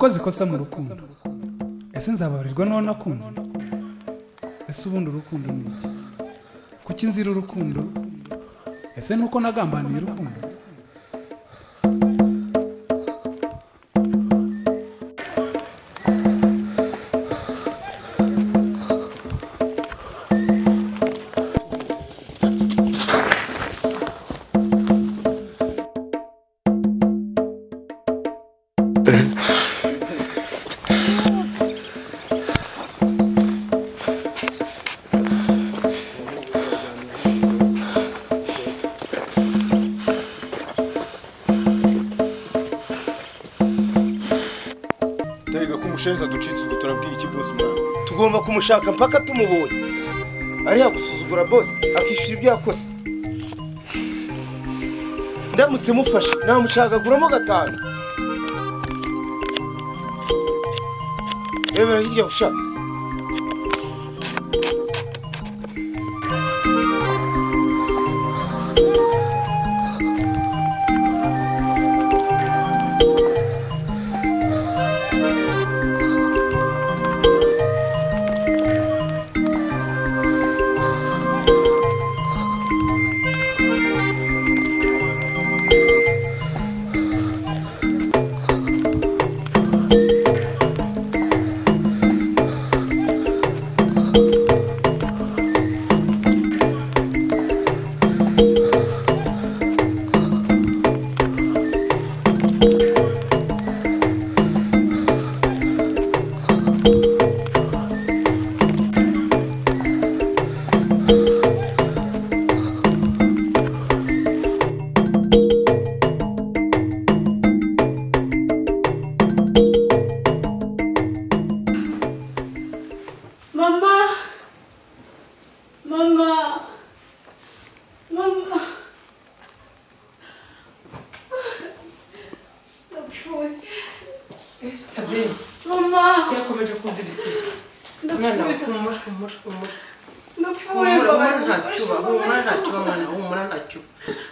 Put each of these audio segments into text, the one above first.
nakoze ikosa mu rukundo ese nzababarirwa n'uwo nakunze ese ubundi urukundo ni iki kuki nzira urukundo ese nuko nagambaniye urukundo Shenza ducitse turabwiye iki boss mwana tugomba kumushaka mpaka tumubonye ari yagusuzugura boss akishira ibyo yakoze ndamutse mufashe namucagaguramo gatanu ebera hirya ushaka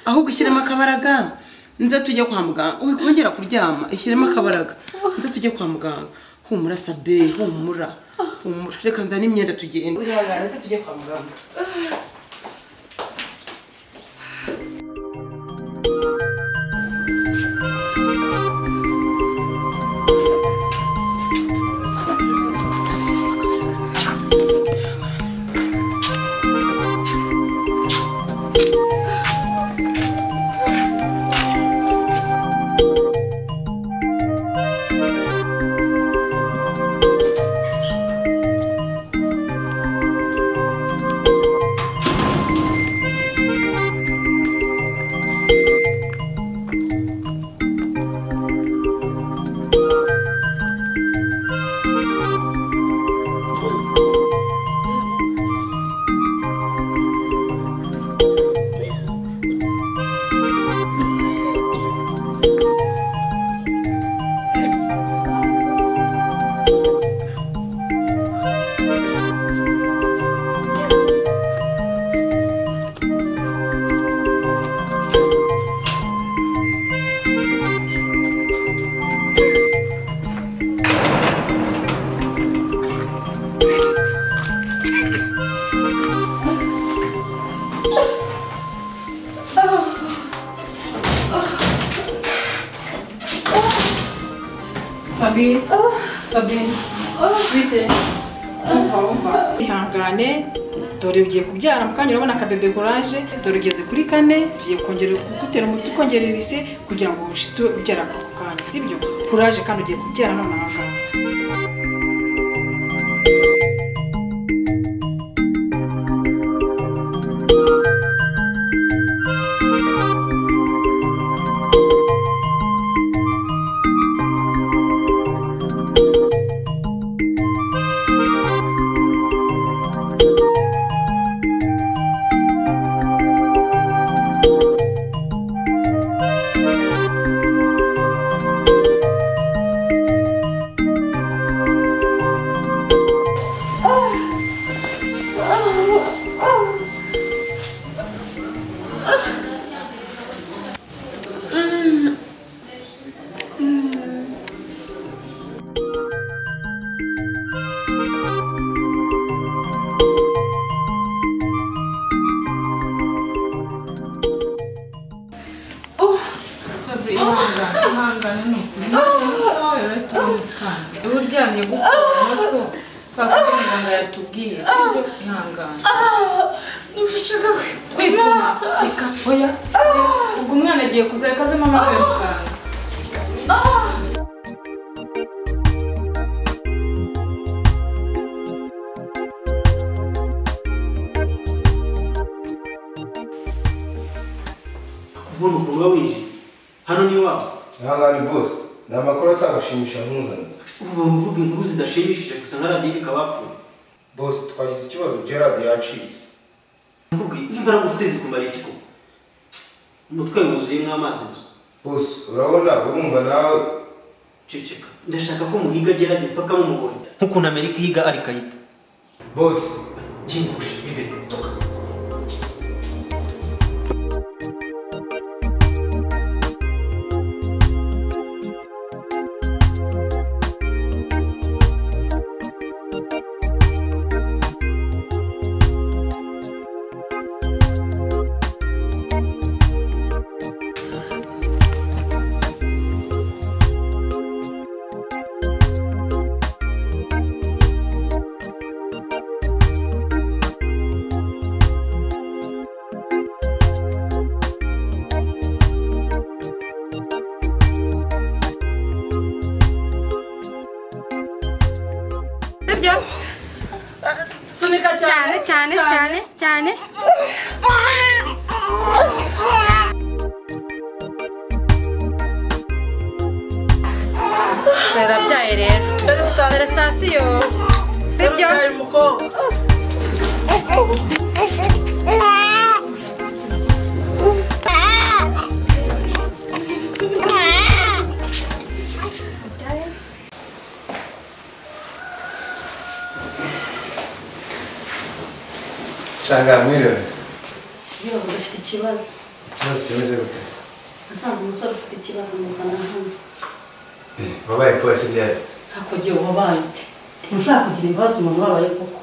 aho gushyiramo akabaraga nza tujye kwa muganga wikongera kuryama ishyiremo akabaraga nza tujye kwa muganga humura sabe humura reka nzana imyenda tugende urihagara nza tujye kwa muganga Sabine, bite? Umva. Ihangane, dore ugiye kubyara mukanya urabona akabebe courage, dore ugeze kuri 4, tugiye kongera kugutera umuti kongerera ise kugira ngo ushite ubyara ako kanya, sibyo? Courage kandi ugiye kubyara none ahangana. uryamye gukora so papa muganga yatubwiye sibyo ihangana nifashaga kwituma reka oya ubwo umwana agiye kuzara kaze mama kare muganga kubona ukuntu winji hano ni wawe ihangane boss ni amakuru atagushimisha nkuzanye ubu uvuga inkuru zidashimishije gusa nka radiyo ikaba yapfuye boss twagize ikibazo Gerard yacitse nkubwiye imbaraga ufite zikumara iki koko umutwe wuzuyemo amazi gusa boss urabona urumva nawe ceceka ndashaka ko muhiga Gerard mpaka mumubonye nk'ukuntu Amerika ihiga Al-Qaeda boss genda gushika imbere toka Sunika cyane. Barabyaye rero Felicitations sibyo Shanga mwiriwe Yo ufite ikibazo kimeze gute nasanze umusore ufite ikibazo muzana hano wabaye polisi byari hakurya wabaye ute ntushaka kugira ibibazo umuntu wabaye koko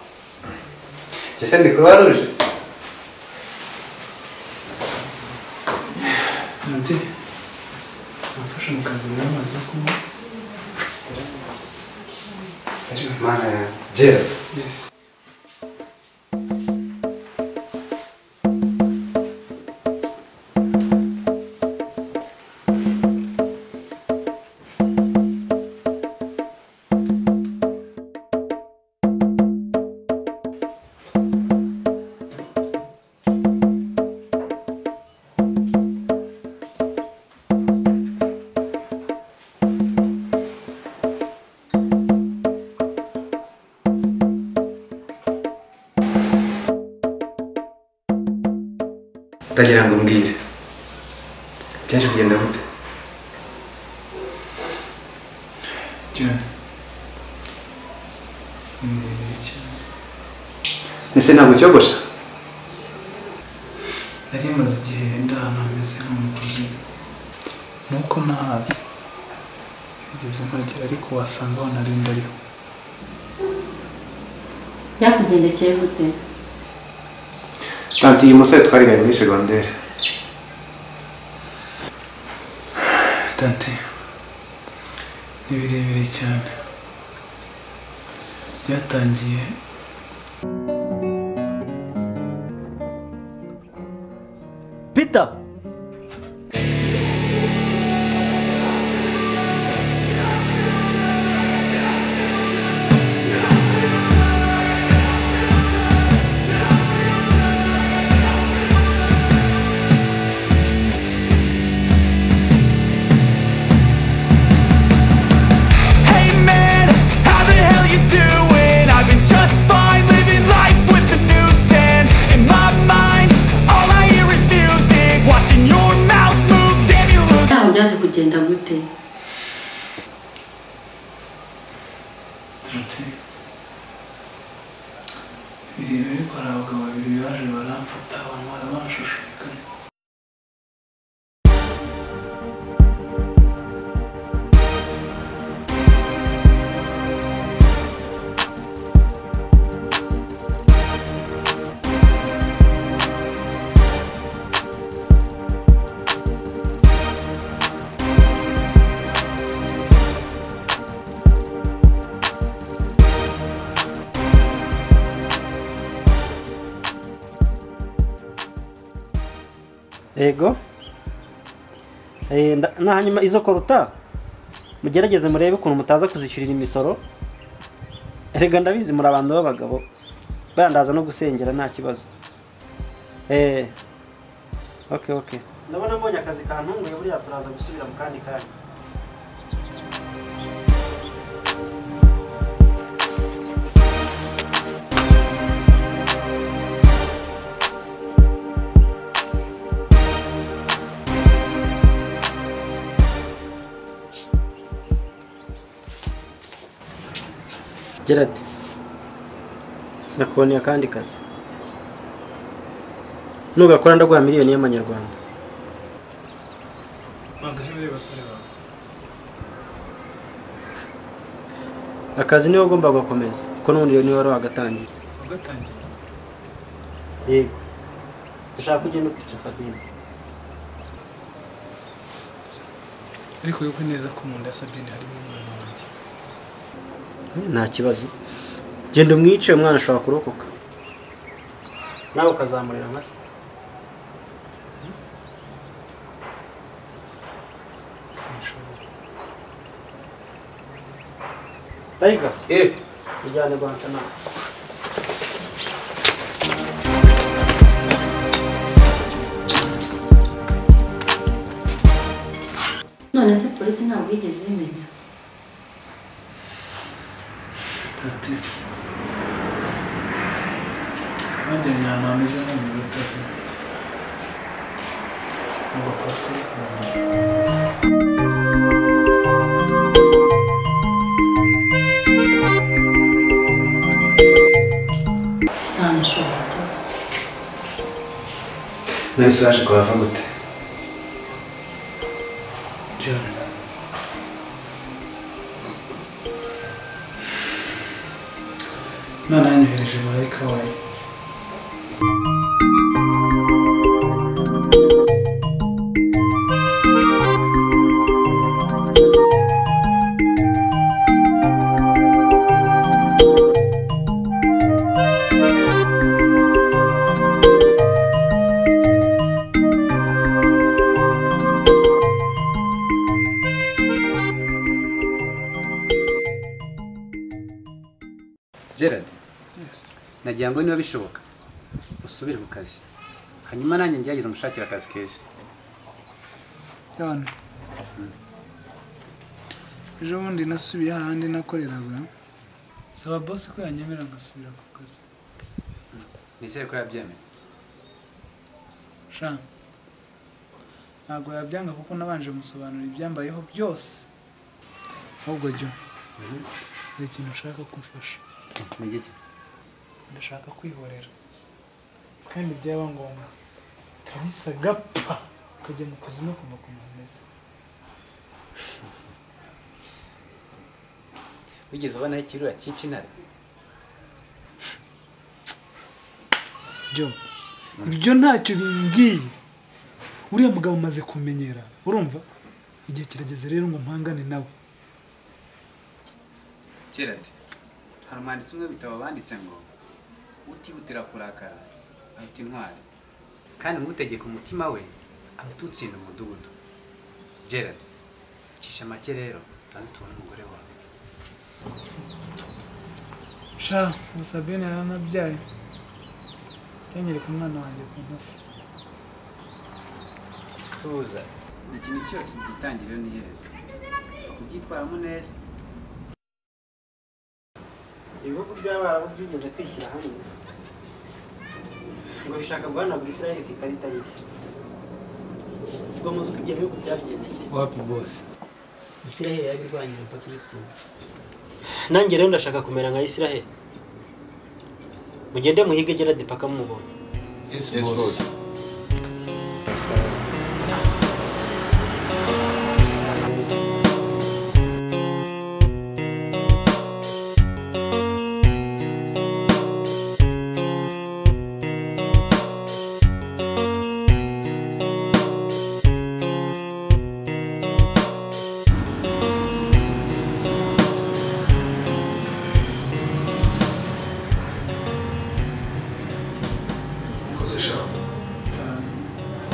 Kese ndi kuba ruje Nanti nafashe mukagurira amazi yo kunywa mana ya Gerard yes utagira ngo mbwire byaje kugenda gute John ese ntabwo cyogosha nari maze igihe ndahana hameze nk'umukozi nuko nahazi igeze mpagera ariko wasanga wanarinda ariho yakugendekeye gute tanti uyu musore twariganye muri secondaire Tanti ni birebire cyane byatangiye Peter byaje kugenda gute Tanti birebire ariko hari abagabo babiri baje baramfata bantwara banshushubikanye Ego. Na hanyuma izo koruta mugerageze murebe ukuntu mutaza kuzishyurira imisoro. Erega ndabizi muri abantu b'abagabo bandaza no gusengera nta kibazo. Okay. Ndabona mbonye akazi kantunguye buriya turaza gusubira mu kandi kanya. Gerard, nakuboneye akandi kazi. Nugakora ndaguha miliyoni y'amanyarwanda. Magahemere basore baza. Akazi niho ugomba gukomeza. Kuko n'ubundi niwe wari wagatangiye. Wagatangiye? Yego. Dushaka kugenda ukica Sabine. Ariko yuko neza ko mu nda Sabine harimo umwana wanjye. Nta kibazo. Genda umwice umwana ashobora kurokoka. Nawe ukazamurira amase. Taiga. Ujyane Rwanda nawe. None se polisi ntabwo yigeze ibimenya? Ati. Bajyanye ahantu hameze nko mu rutazi. Ngo polisi Nahise waje kuhava gute? John. Imana yanyohereje marayika wayo. Gerard, nagira ngo niba bishoboka usubire ku kazi hanyuma nanjye ngerageza mushakira akazi keza. John. Ejo bundi nasubiye ahandi nakoreraga saba boss ko yanyemera ngasubira ku kazi. Nizere ko yabyemeye. Sha ntabwo yabyanga kuko nabanje musobanura ibyambayeho byose. Ahubwo John, hari ikintu ushaka kumfasha. Ni iki? Ndashaka kwihorera kandi byaba ngombwa Kalisa gapfa ukajya mu kuzimu kumakomeza. Wigeze ubona ikirura cyica intare? John, ibyo ntacyo bimbwiye. Uriya mugabo umaze kumenyera, urumva? Igihe kirageze rero ngo mpangane nawe. Gerard, hari umwanditsi umwe bitabo banditse ngo utihutira kurakara aruta intwari kandi ntutegeke umutima we aruta utsinda umudugudu. Gerard, cisha make rero kandi tubone umugore wawe. Sha Sabine yaranabyaye cyanyereka umwana wanjye ku ntasi. Tuza ikintu cyose gitangiriro n'iherezo kubyitwaramo neza. Ibihugu by'abarabu byigeze kwishyira hamwe ngo bishaka guhanagura Israel ku ikarita y'isi. Ubwo muzi ko ibyo bihugu byabigendekeye. Wapi boss? Israel yabirwanyije mpaka ibitsinda. Nanjye rero ndashaka kumera nka Israel. Mugende muhige Gerard paka mumubonye. Yes boss.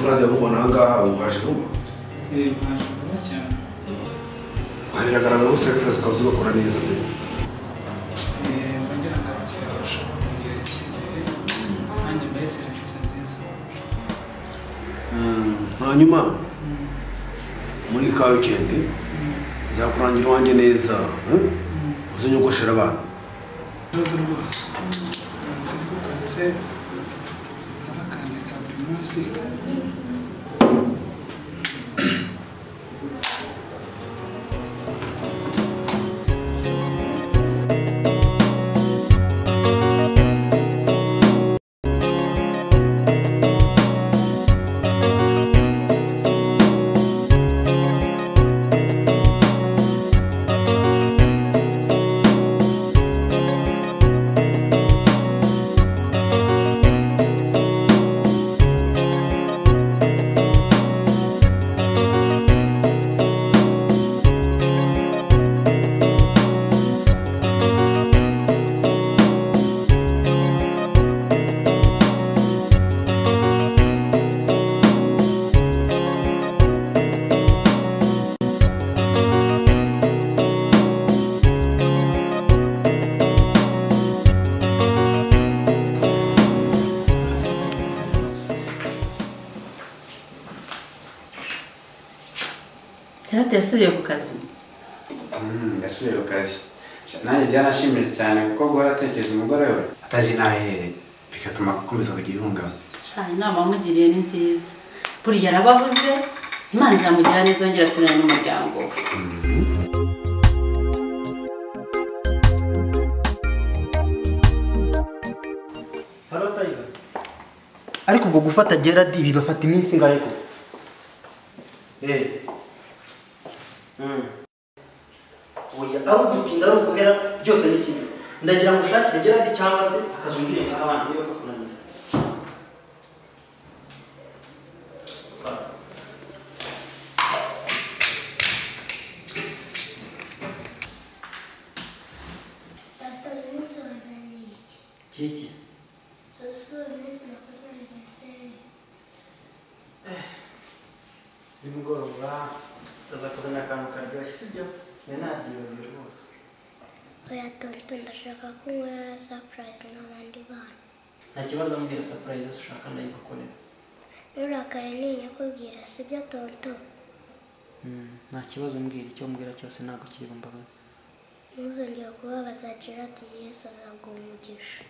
turajya rubona ahangaha waje vuba Ntaje vuba cyane. biragaragara ko sereka akazi kazi gakora neza pe Bagira ngo abakiriya barushaho kongera icyizere nanjye mbahe serivisi nziza. hanyuma muri ka weekend nzakurangira iwanjye neza uzunyogoshera abana Ibibazo rwose kari ku kazi se n'akandi ka buri munsi. Cyate yasubiye ku kazi. Yasubiye ku kazi. Nanjye byanashimije cyane kuko guhora atekereza umugore we atazi n'aherereye bigatuma akomeza kugira ihungabana. Inama wamugiriye ni nziza. Buriya arababuze Imana izamugira neza yongera asubirana n'umuryango we. ariko ubwo gufata Gerard bibafata iminsi ngahe ko oya ari ugutinda ari uguhera byose ni kimwe ndagira ngo ushakire Gerard cyangwa se akazungire nk'abana niba bakunanira Kiki nimugoroba tuzakuzana akantu karyoshye sibyo nabyibagiwe rwose oya tonto ndashaka ko unkorera surprise n'abandi bana nta kibazo mbwira surprise ushaka ndayigukorera nurakare ninyakubwira sibyo tonto nta kibazo mbwira icyo mbwira cyose ntabwo kiri bumbabaza ntuzongere kubabaza Gerard Yesu azaguha umugisha.